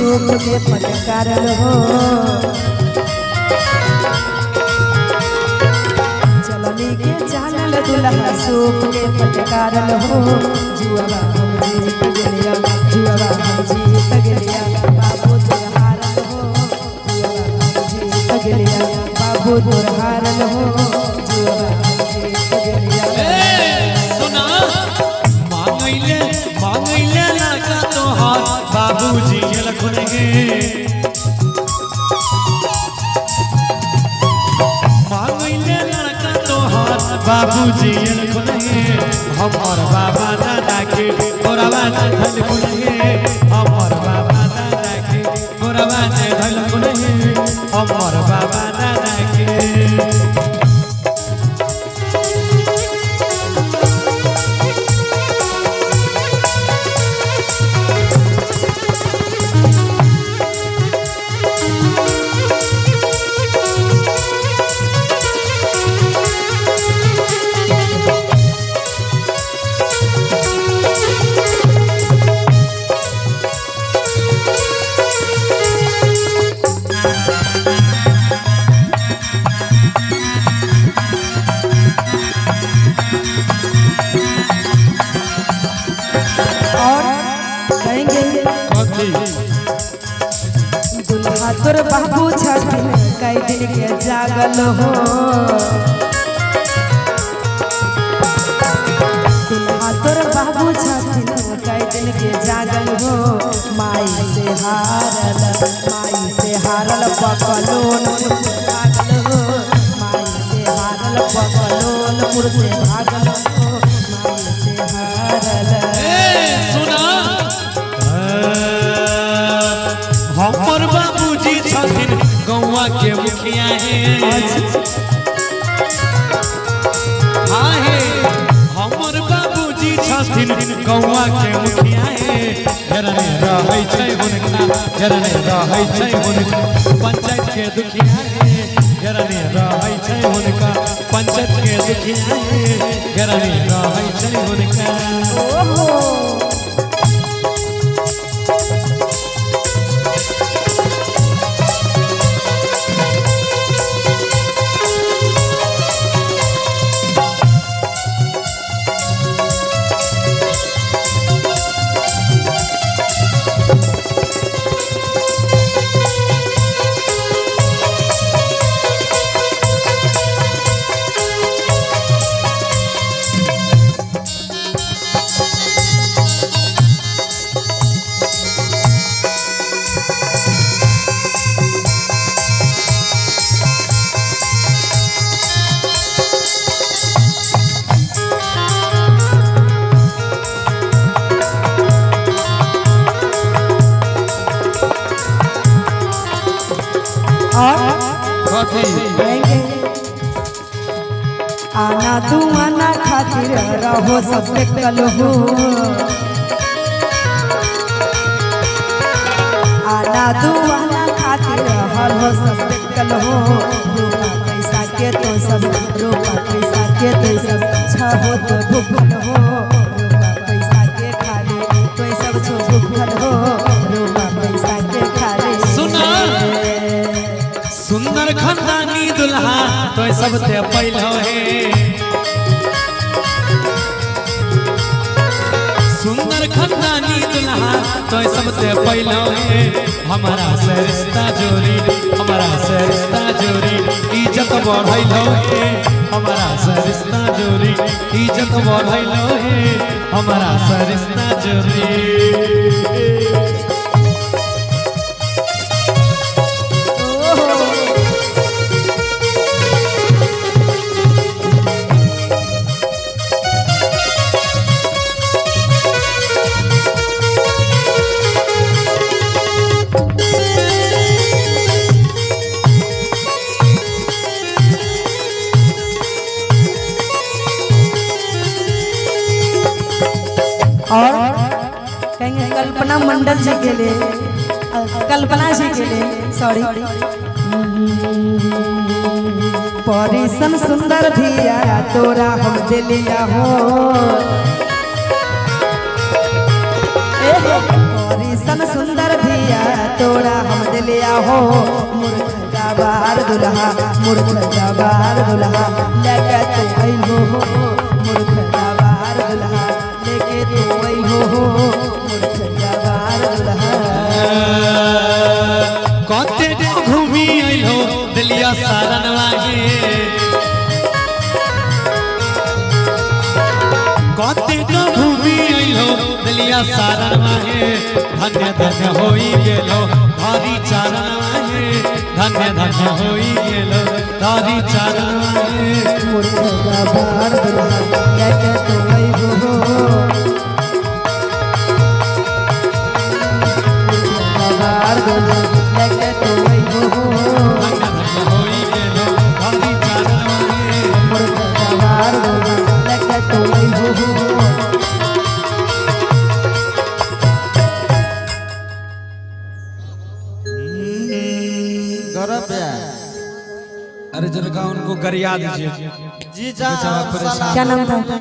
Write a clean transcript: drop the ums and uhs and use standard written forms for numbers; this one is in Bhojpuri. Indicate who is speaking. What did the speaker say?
Speaker 1: सूप के फटकारल हो चलनी के जानल दुल्हा सूप के फटकारल हो जुआवा हम जीत गेलिया जुआवा हम जीत गेलिया बाबू तोर हारल हो जुआवा हम जीत गेलिया बाबू तोर हारल हो जुआवा हम जीत गेलिया
Speaker 2: सुना मांगैले मांगैले लड़का तोहार बाबूजी लखन गे मांगैले लड़का तोहार बाबूजी लखन गे हमर बाबा दादा के तोरावा धल खुन गे हमर बाबा दादा के तोरावा धल खुन गे हमर बाबा दादा के
Speaker 1: दुल्हा तोर बाबू छथिन कई दिन के जागल हो दुल्हा तोर बाबू छथिन कई दिन के जागल हो माई से हारल बकलोन से भागल हो माई से हारल बकलोन से भागल हो माई से हारल
Speaker 2: सुना हमर बाबूजी छथिन गौवा के मुखिया हाँ हे हमर बाबूजी छथिन गौवा के मुखिया घरने रहै छै हुनका घरने रहै छै हुनका पंचायत के दुखिया घरने रहै छै हुनका पंचायत के दुखिया घरने रहै छै हुनका
Speaker 1: आना तू आना खातिर रहो सब कल हो आना तू आना खातिर रहो सब कल हो रूपा पैसा के तो सब रूपा पैसा के तो सब छहो तो भूखल हो रूपा पैसा के खाले तो सब छो भूखल हो रूपा पैसा के खाले
Speaker 2: सुना सुंदर खानदानी दुल्हा तो सब ते पहिलो है सुंदर खानदानी दुल्हा तो सब ते पहिलो है हमारा से रिश्ता जोड़ी हमारा से रिश्ता जोड़ी इज्जत बढ़ैलो है हमारा से रिश्ता जोड़ी इज्जत बढ़ैलो है हमारा से रिश्ता जोड़ी
Speaker 1: और कहेंगे कल्पना मंडल जी के लिए कल्पना जी के लिए सॉरी परिसन सुंदर धिया तोरा हम दिलिया हो परिसन सुंदर धिया भैया तोरा हम दिलिया हो मूर्ख गवार दुल्हा मूर्ख गवार दुल्हा लेके तू अइहो हो मूर्ख गवार दुल्हा लेके तू अइहो हो मूर्ख गवार दुल्हा
Speaker 2: कते घूमी अइलो दिलिया सारनवा हे कते घूमी अइलो दिलिया सारनवा हे धन्य धन्य होई गेलो धारी चारणवा हे धन्य धन्य होई गेलो धारी चारणवा हे
Speaker 1: मूर्ख गवार दुल्हा लेके तू अइहो हो गवार दुल्हा लेके तू अइहो हो
Speaker 2: धन्य धन्य होई गेलो धारी चारणवा हे
Speaker 1: मूर्ख गवार दुल्हा लेके तू अइहो हो
Speaker 3: गौरव भैया
Speaker 2: अरे जरा उनको गरिया दीजिए
Speaker 3: जी जा
Speaker 2: बेचारा परेशान
Speaker 1: क्या नाम था